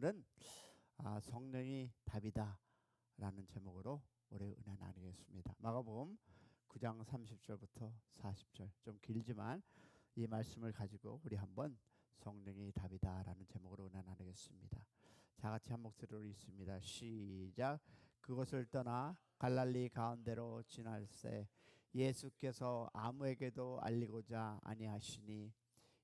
오늘은 성령이 답이다 라는 제목으로 우리 은혜 나누겠습니다. 마가복음 9장 30절부터 40절, 좀 길지만 이 말씀을 가지고 우리 한번 성령이 답이다 라는 제목으로 은혜 나누겠습니다. 다 같이 한 목소리로 읽습니다. 시작. 그곳을 떠나 갈릴리 가운데로 지날새 예수께서 아무에게도 알리고자 아니하시니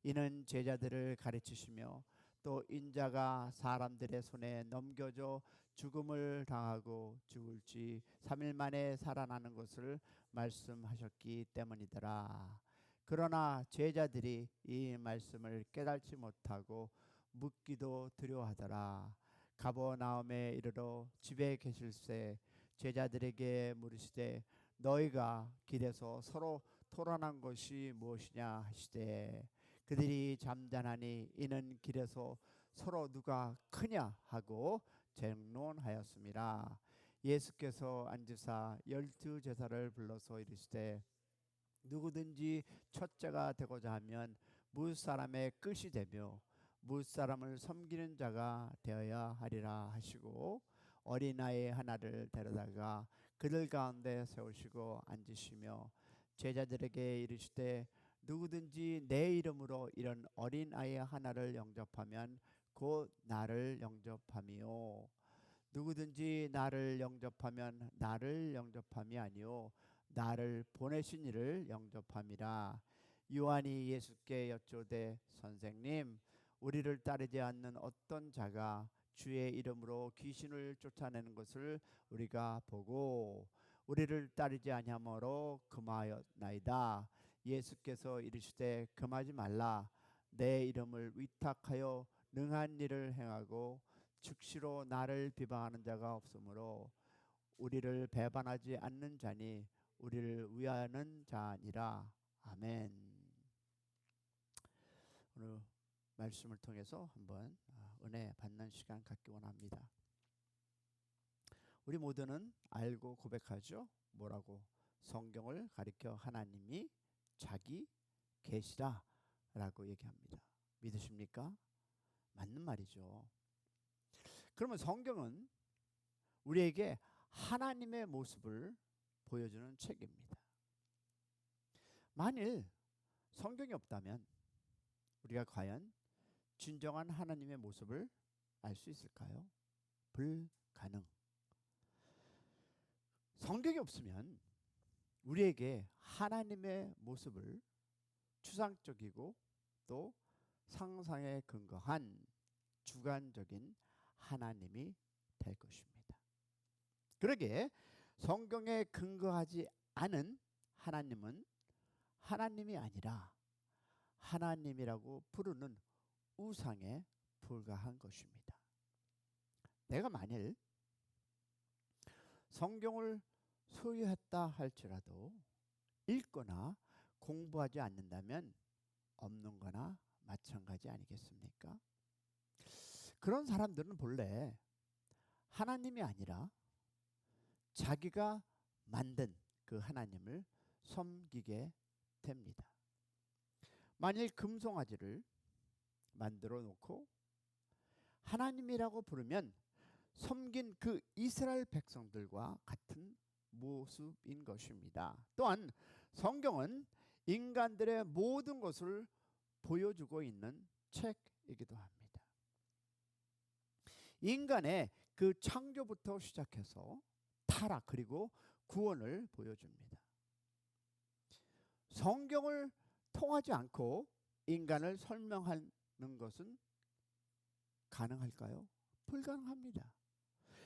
이는 제자들을 가르치시며 또 인자가 사람들의 손에 넘겨져 죽음을 당하고 죽을지 3일 만에 살아나는 것을 말씀하셨기 때문이더라. 그러나 제자들이 이 말씀을 깨달지 못하고 묻기도 두려워하더라. 가버나움에 이르러 집에 계실새 제자들에게 물으시되 너희가 길에서 서로 토론한 것이 무엇이냐 하시되 그들이 잠잠하니 이는 길에서 서로 누가 크냐 하고 쟁론하였습니다. 예수께서 앉으사 12 제자를 불러서 이르시되 누구든지 첫째가 되고자 하면 무사람의 끝이 되며 무사람을 섬기는 자가 되어야 하리라 하시고 어린아이 하나를 데려다가 그들 가운데 세우시고 앉으시며 제자들에게 이르시되 누구든지 내 이름으로 이런 어린아이 하나를 영접하면 곧 나를 영접함이요 누구든지 나를 영접하면 나를 영접함이 아니요 나를 보내신 이를 영접함이라. 요한이 예수께 여쭈되 선생님 우리를 따르지 않는 어떤 자가 주의 이름으로 귀신을 쫓아내는 것을 우리가 보고 우리를 따르지 아니하므로 금하였나이다. 예수께서 이르시되 금하지 말라. 내 이름을 위탁하여 능한 일을 행하고 즉시로 나를 비방하는 자가 없으므로 우리를 배반하지 않는 자니 우리를 위하는 자니라. 아멘. 오늘 말씀을 통해서 한번 은혜 받는 시간 갖기 원합니다. 우리 모두는 알고 고백하죠. 뭐라고? 성경을 가리켜 하나님이 자기 계시라 라고 얘기합니다. 믿으십니까? 맞는 말이죠. 그러면 성경은 우리에게 하나님의 모습을 보여주는 책입니다. 만일 성경이 없다면 우리가 과연 진정한 하나님의 모습을 알 수 있을까요? 불가능. 성경이 없으면 우리에게 하나님의 모습을 추상적이고 또 상상에 근거한 주관적인 하나님이 될 것입니다. 그러기에 성경에 근거하지 않은 하나님은 하나님이 아니라 하나님이라고 부르는 우상에 불과한 것입니다. 내가 만일 성경을 소유했다 할지라도 읽거나 공부하지 않는다면 없는 거나 마찬가지 아니겠습니까? 그런 사람들은 본래 하나님이 아니라 자기가 만든 그 하나님을 섬기게 됩니다. 만일 금송아지를 만들어 놓고 하나님이라고 부르면 섬긴 그 이스라엘 백성들과 같은 모습인 것입니다. 또한 성경은 인간들의 모든 것을 보여주고 있는 책이기도 합니다. 인간의 그 창조부터 시작해서 타락 그리고 구원을 보여줍니다. 성경을 통하지 않고 인간을 설명하는 것은 가능할까요? 불가능합니다.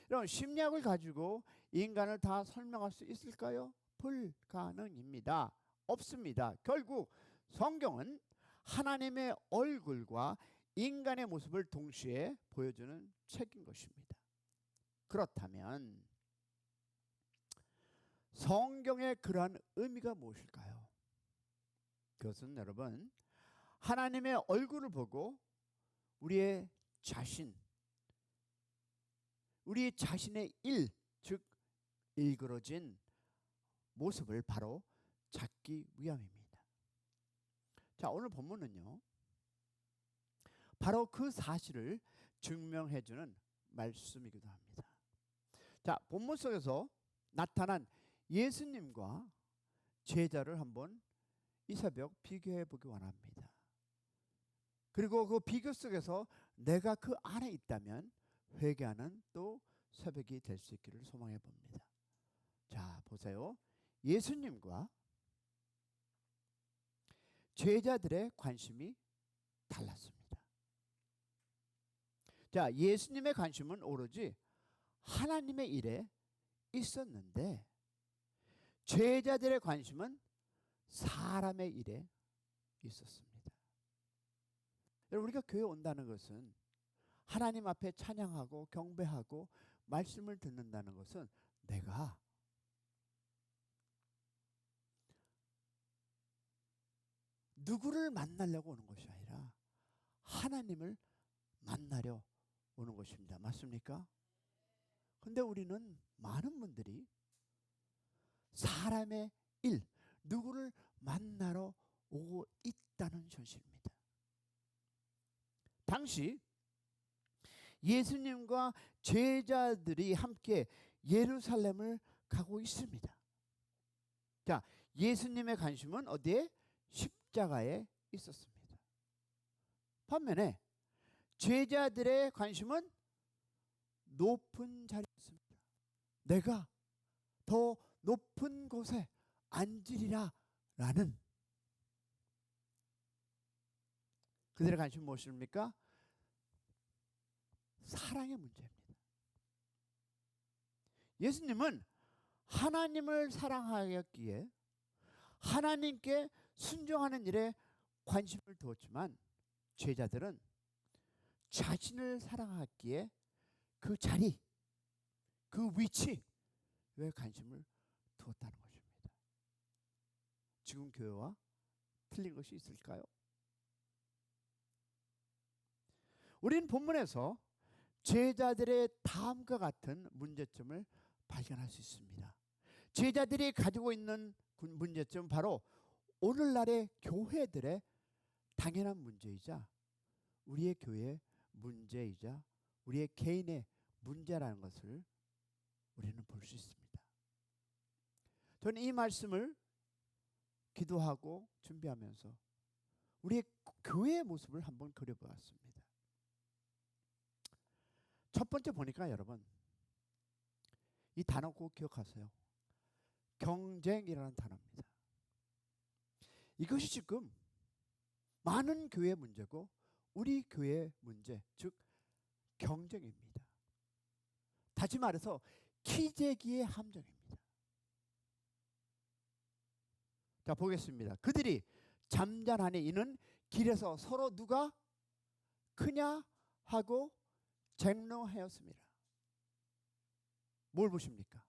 이런 심리학을 가지고 인간을 다 설명할 수 있을까요? 불가능입니다. 없습니다. 결국 성경은 하나님의 얼굴과 인간의 모습을 동시에 보여주는 책인 것입니다. 그렇다면 성경의 그러한 의미가 무엇일까요? 그것은 여러분 하나님의 얼굴을 보고 우리의 자신, 우리 자신의 일, 즉 일그러진 모습을 바로 찾기 위함입니다. 자, 오늘 본문은요 바로 그 사실을 증명해주는 말씀이기도 합니다. 자, 본문 속에서 나타난 예수님과 제자를 한번 이 새벽 비교해 보기 원합니다. 그리고 그 비교 속에서 내가 그 안에 있다면 회개하는 또 새벽이 될 수 있기를 소망해 봅니다. 자, 보세요. 예수님과 제자들의 관심이 달랐습니다. 자, 예수님의 관심은 오로지 하나님의 일에 있었는데 제자들의 관심은 사람의 일에 있었습니다. 여러분, 우리가 교회 온다는 것은 하나님 앞에 찬양하고 경배하고 말씀을 듣는다는 것은 내가 누구를 만나려고 오는 것이 아니라 하나님을 만나려 오는 것입니다. 맞습니까? 근데 우리는 많은 분들이 사람의 일, 누구를 만나러 오고 있다는 현실입니다. 당시 예수님과 제자들이 함께 예루살렘을 가고 있습니다. 자, 예수님의 관심은 어디에? 십자가에 있었습니다. 반면에 제자들의 관심은 높은 자리였습니다. 내가 더 높은 곳에 앉으리라 라는 그들의 관심은 무엇입니까? 사랑의 문제입니다. 예수님은 하나님을 사랑하였기에 하나님께 순종하는 일에 관심을 두었지만 제자들은 자신을 사랑하기에 그 자리, 그 위치에 관심을 두었다는 것입니다. 지금 교회와 틀린 것이 있을까요? 우리는 본문에서 제자들의 다음과 같은 문제점을 발견할 수 있습니다. 제자들이 가지고 있는 문제점은 바로 오늘날의 교회들의 당연한 문제이자 우리의 교회의 문제이자 우리의 개인의 문제라는 것을 우리는 볼 수 있습니다. 저는 이 말씀을 기도하고 준비하면서 우리의 교회의 모습을 한번 그려보았습니다. 첫 번째 보니까 여러분 이 단어 꼭 기억하세요. 경쟁이라는 단어입니다. 이것이 지금 많은 교회의 문제고 우리 교회의 문제, 즉 경쟁입니다. 다시 말해서 키재기의 함정입니다. 자, 보겠습니다. 그들이 잠잠하니 이는 길에서 서로 누가 크냐 하고 쟁론하였습니다. 뭘 보십니까?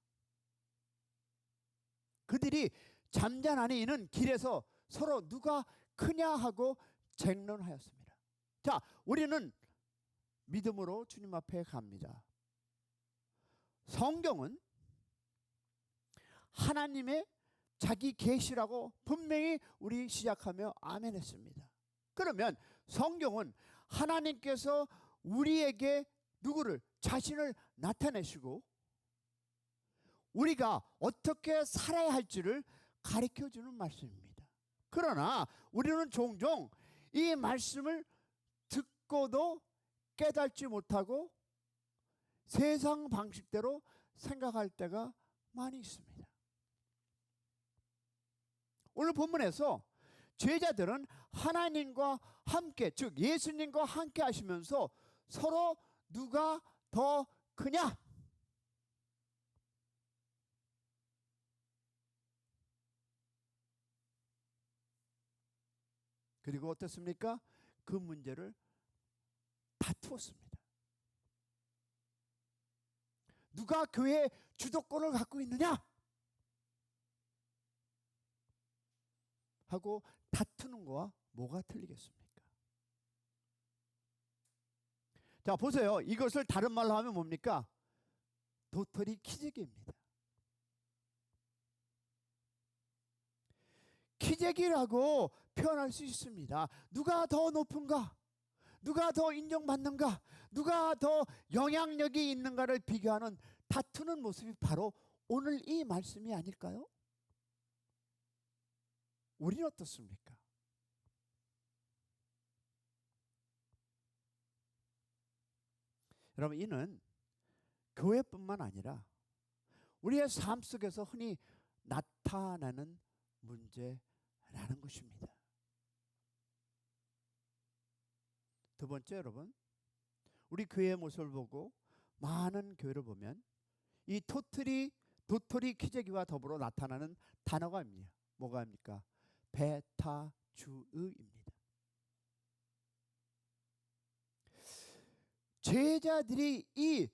그들이 잠잠하니 이는 길에서 서로 누가 크냐 하고 쟁론하였습니다. 자, 우리는 믿음으로 주님 앞에 갑니다. 성경은 하나님의 자기 계시라고 분명히 우리 시작하며 아멘 했습니다. 그러면 성경은 하나님께서 우리에게 누구를? 자신을 나타내시고 우리가 어떻게 살아야 할지를 가르쳐주는 말씀입니다. 그러나 우리는 종종 이 말씀을 듣고도 깨닫지 못하고 세상 방식대로 생각할 때가 많이 있습니다. 오늘 본문에서 제자들은 하나님과 함께, 즉 예수님과 함께 하시면서 서로 누가 더 크냐? 그리고 어떻습니까? 그 문제를 다투었습니다. 누가 교회 주도권을 갖고 있느냐? 하고 다투는 거와 뭐가 틀리겠습니까? 자, 보세요. 이것을 다른 말로 하면 뭡니까? 도토리 키재기입니다. 키재기라고 표현할 수 있습니다. 누가 더 높은가? 누가 더 인정받는가? 누가 더 영향력이 있는가를 비교하는 다투는 모습이 바로 오늘 이 말씀이 아닐까요? 우리는 어떻습니까? 여러분, 이는 교회뿐만 아니라 우리의 삶 속에서 흔히 나타나는 문제라는 것입니다. 두 번째, 여러분, 우리 교회의 모습을 보고 많은 교회를 보면 이 도토리 키재기와 더불어 나타나는 단어가 있습니다. 뭐가 입니까? 배타주의입니다. 제자들이 이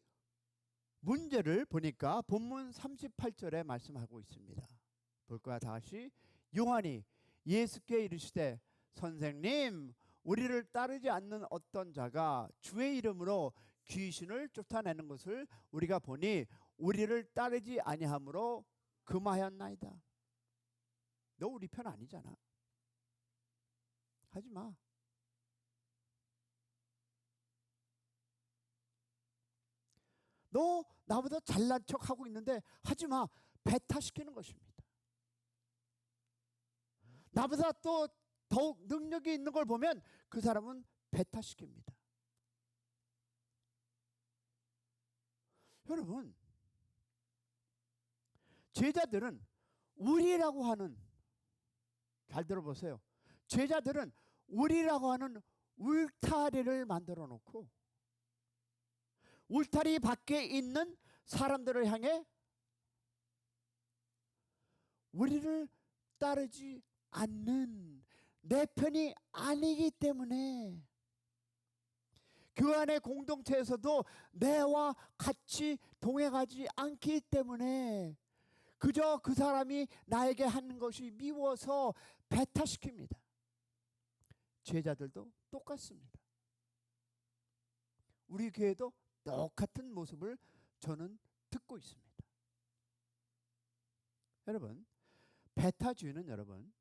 문제를 보니까 본문 38절에 말씀하고 있습니다. 볼까요? 다시. 요한이 예수께 이르시되 선생님, 우리를 따르지 않는 어떤 자가 주의 이름으로 귀신을 쫓아내는 것을 우리가 보니 우리를 따르지 아니하므로 금하였나이다. 너 우리 편 아니잖아. 하지 마. 너 나보다 잘난 척 하고 있는데 하지 마. 배타시키는 것입니다. 나보다 또 더욱 능력이 있는 걸 보면 그 사람은 배타시킵니다. 여러분, 제자들은 우리라고 하는, 잘 들어보세요. 제자들은 우리라고 하는 울타리를 만들어 놓고 울타리 밖에 있는 사람들을 향해 우리를 따르지 않는, 내 편이 아니기 때문에, 그 안의 공동체에서도 내와 같이 동행하지 않기 때문에 그저 그 사람이 나에게 하는 것이 미워서 배타시킵니다. 제자들도 똑같습니다. 우리 교회도 똑같은 모습을 저는 듣고 있습니다. 여러분, 배타주의는 여러분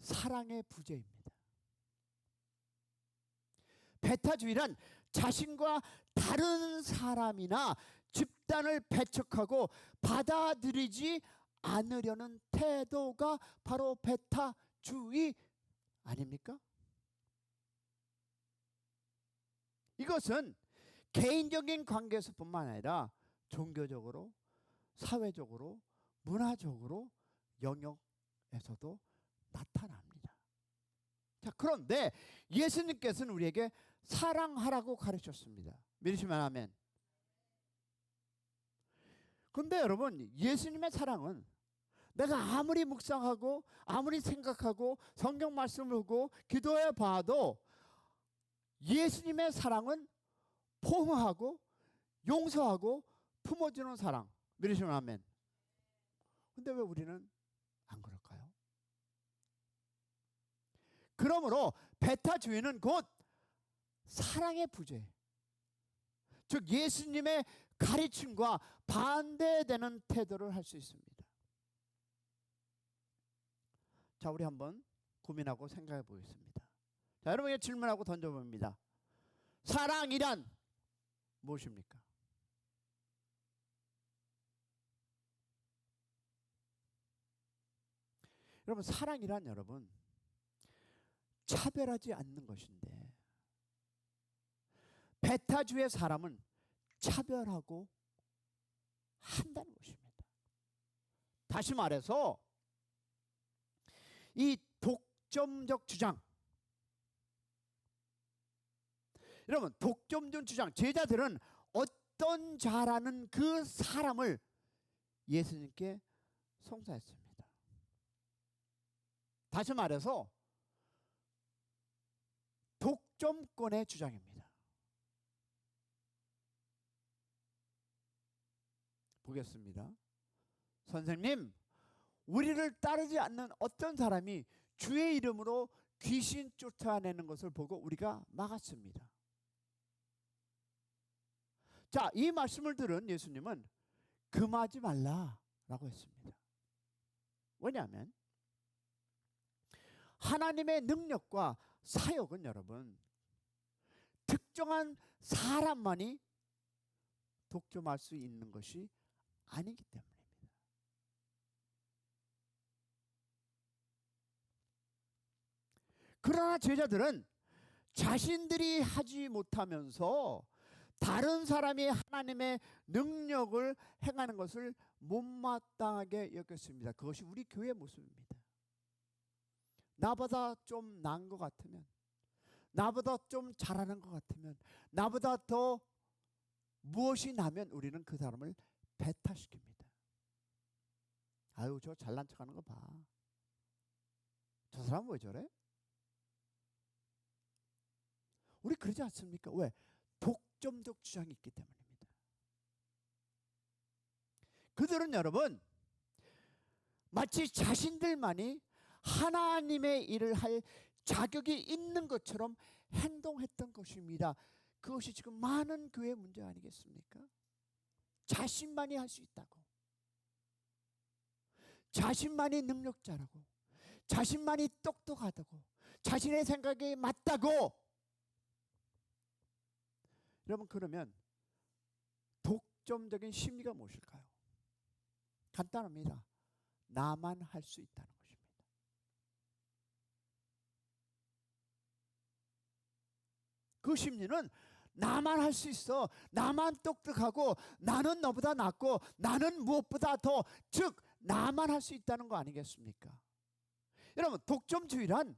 사랑의 부재입니다. 배타주의란 자신과 다른 사람이나 집단을 배척하고 받아들이지 않으려는 태도가 바로 배타주의 아닙니까? 이것은 개인적인 관계에서뿐만 아니라 종교적으로, 사회적으로, 문화적으로 영역에서도 나타납니다. 자, 그런데 예수님께서는 우리에게 사랑하라고 가르쳤습니다. 믿으시면 아멘. 근데 여러분, 예수님의 사랑은 내가 아무리 묵상하고 아무리 생각하고 성경 말씀을 보고 기도해 봐도 예수님의 사랑은 포옹하고 용서하고 품어주는 사랑. 믿으시면 아멘. 근데 왜 우리는 안 그럴까요? 그러므로 배타주의는 곧 사랑의 부재, 즉 예수님의 가르침과 반대되는 태도를 할 수 있습니다. 자, 우리 한번 고민하고 생각해 보겠습니다. 자, 여러분에게 질문하고 던져봅니다. 사랑이란 무엇입니까? 여러분, 사랑이란 여러분 차별하지 않는 것인데, 배타주의 사람은 차별하고 한다는 것입니다. 다시 말해서 이 독점적 주장, 여러분 독점적 주장, 제자들은 어떤 자라는 그 사람을 예수님께 송사했습니다. 다시 말해서 독점권의 주장입니다. 보겠습니다. 선생님, 우리를 따르지 않는 어떤 사람이 주의 이름으로 귀신 쫓아내는 것을 보고 우리가 막았습니다. 자, 이 말씀을 들은 예수님은 금하지 말라라고 했습니다. 왜냐하면 하나님의 능력과 사역은 여러분 특정한 사람만이 독점할 수 있는 것이 아니기 때문입니다. 그러나 제자들은 자신들이 하지 못하면서 다른 사람이 하나님의 능력을 행하는 것을 못마땅하게 여겼습니다. 그것이 우리 교회의 모습입니다. 나보다 좀 나은 것 같으면, 나보다 좀 잘하는 것 같으면, 나보다 더 무엇이 나면 우리는 그 사람을 배타시킵니다. 아유, 저 잘난 척하는 거 봐. 저 사람 왜 저래? 우리 그러지 않습니까? 왜? 독점적 주장이 있기 때문입니다. 그들은 여러분 마치 자신들만이 하나님의 일을 할 자격이 있는 것처럼 행동했던 것입니다. 그것이 지금 많은 교회 문제 아니겠습니까? 자신만이 할 수 있다고, 자신만이 능력자라고, 자신만이 똑똑하다고, 자신의 생각이 맞다고. 여러분, 그러면 독점적인 심리가 무엇일까요? 간단합니다. 나만 할 수 있다는 것입니다. 그 심리는 나만 할 수 있어, 나만 똑똑하고, 나는 너보다 낫고, 나는 무엇보다 더, 즉 나만 할 수 있다는 거 아니겠습니까? 여러분, 독점주의란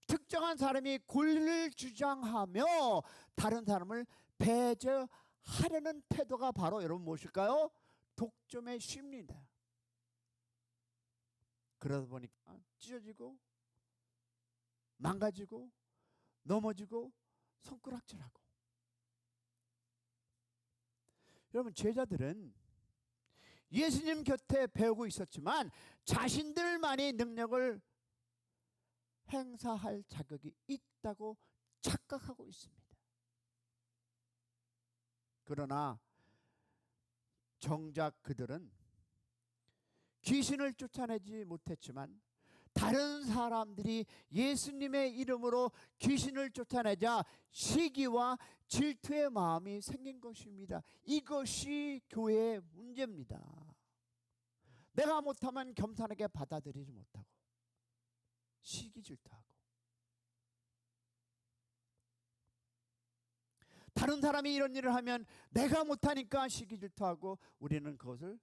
특정한 사람이 권리를 주장하며 다른 사람을 배제하려는 태도가 바로 여러분 무엇일까요? 독점의 심리입니다. 그러다 보니까 찢어지고 망가지고 넘어지고 손가락질하고. 여러분, 제자들은 예수님 곁에 배우고 있었지만 자신들만이 능력을 행사할 자격이 있다고 착각하고 있습니다. 그러나 정작 그들은 귀신을 쫓아내지 못했지만 다른 사람들이 예수님의 이름으로 귀신을 쫓아내자 시기와 질투의 마음이 생긴 것입니다. 이것이 교회의 문제입니다. 내가 못하면 겸손하게 받아들이지 못하고 시기 질투하고, 다른 사람이 이런 일을 하면 내가 못하니까 시기 질투하고, 우리는 그것을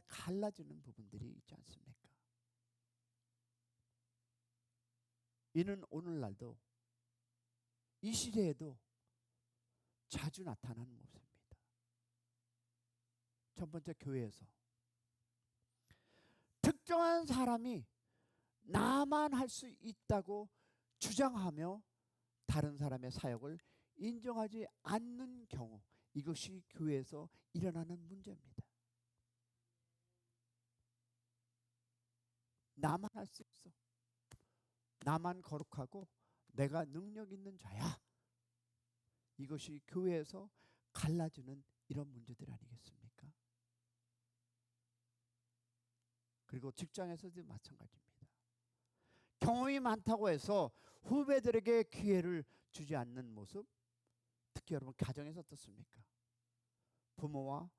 갈라지는 부분들이 있지 않습니까? 이는 오늘날도 이 시대에도 자주 나타나는 모습입니다. 첫 번째, 교회에서 특정한 사람이 나만 할 수 있다고 주장하며 다른 사람의 사역을 인정하지 않는 경우, 이것이 교회에서 일어나는 문제입니다. 나만 할 수 있어, 나만 거룩하고 내가 능력 있는 자야. 이것이 교회에서 갈라지는 이런 문제들 아니겠습니까? 그리고 직장에서도 마찬가지입니다. 경험이 많다고 해서 후배들에게 기회를 주지 않는 모습, 특히 여러분 가정에서 어떻습니까? 부모와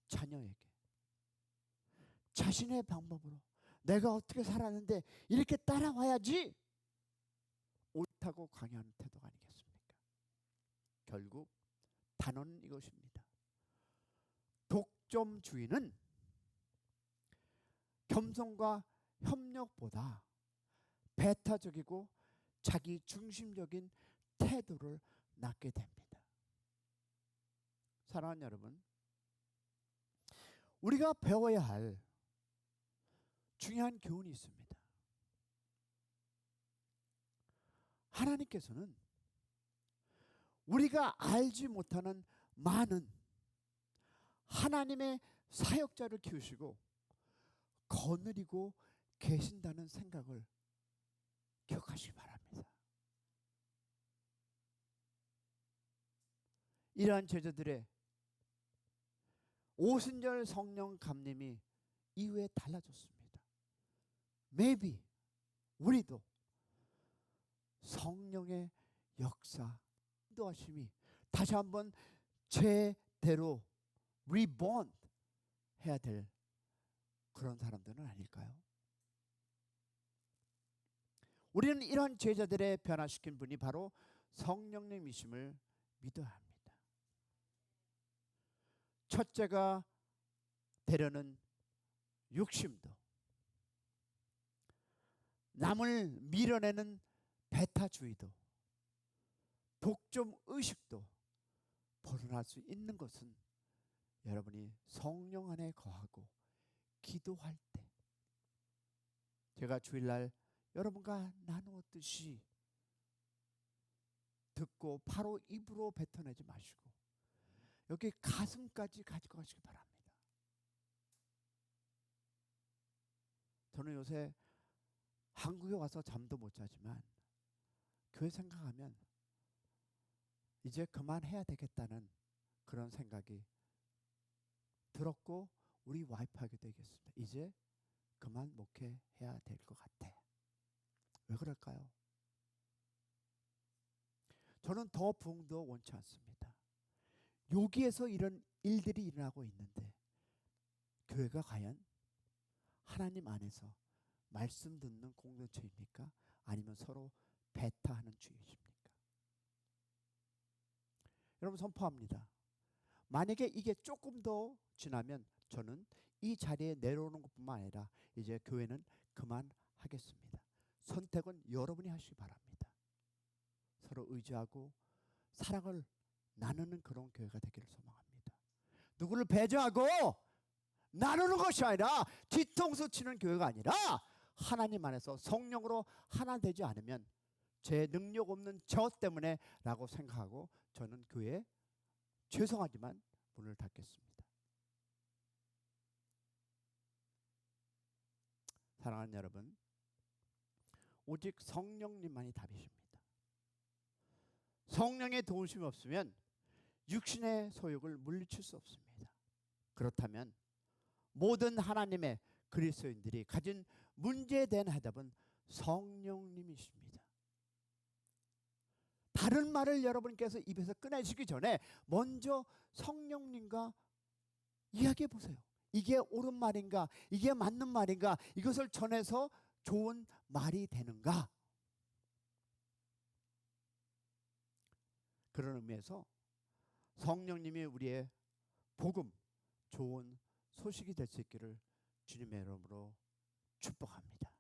자녀에게 자신의 방법으로 내가 어떻게 살았는데 이렇게 따라와야지, 옳다고 강요하는 태도가 아니겠습니까? 결국 단언은 이것입니다. 독점주의는 겸손과 협력보다 배타적이고 자기 중심적인 태도를 낳게 됩니다. 사랑하는 여러분, 우리가 배워야 할 중요한 교훈이 있습니다. 하나님께서는 우리가 알지 못하는 많은 하나님의 사역자를 키우시고 거느리고 계신다는 생각을 기억하시기 바랍니다. 이러한 제자들의 오순절 성령 감림이 이후에 달라졌습니다. Maybe 우리도 성령의 역사 인도하심이 다시 한번 제대로 리본 해야 될 그런 사람들은 아닐까요? 우리는 이런 제자들의 변화시킨 분이 바로 성령님이심을 믿어야 합니다. 첫째가 되려는 욕심도, 남을 밀어내는 배타주의도, 독점 의식도 벗어날 수 있는 것은 여러분이 성령 안에 거하고 기도할 때, 제가 주일날 여러분과 나누었듯이 듣고 바로 입으로 뱉어내지 마시고 여기 가슴까지 가지고 가시기 바랍니다. 저는 요새 한국에 와서 잠도 못 자지만 교회 생각하면 이제 그만해야 되겠다는 그런 생각이 들었고, 우리 와이프하고도 얘기했습니다. 이제 그만 목회해야 될 것 같아. 왜 그럴까요? 저는 더 부흥도 원치 않습니다. 여기에서 이런 일들이 일어나고 있는데 교회가 과연 하나님 안에서 말씀 듣는 공동체입니까? 아니면 서로 배타하는 주의십니까? 여러분, 선포합니다. 만약에 이게 조금 더 지나면 저는 이 자리에 내려오는 것뿐만 아니라 이제 교회는 그만하겠습니다. 선택은 여러분이 하시기 바랍니다. 서로 의지하고 사랑을 나누는 그런 교회가 되기를 소망합니다. 누구를 배제하고 나누는 것이 아니라 뒤통수 치는 교회가 아니라 하나님 안에서 성령으로 하나 되지 않으면 제 능력 없는 저 때문에 라고 생각하고 저는 교회에 죄송하지만 문을 닫겠습니다. 사랑하는 여러분, 오직 성령님만이 답이십니다. 성령의 도우심이 없으면 육신의 소욕을 물리칠 수 없습니다. 그렇다면 모든 하나님의 그리스도인들이 가진 문제에 대한 해답은 성령님이십니다. 다른 말을 여러분께서 입에서 꺼내시기 전에 먼저 성령님과 이야기해 보세요. 이게 옳은 말인가? 이게 맞는 말인가? 이것을 전해서 좋은 말이 되는가? 그런 의미에서 성령님이 우리의 복음, 좋은 소식이 될 수 있기를 주님의 이름으로 축복합니다.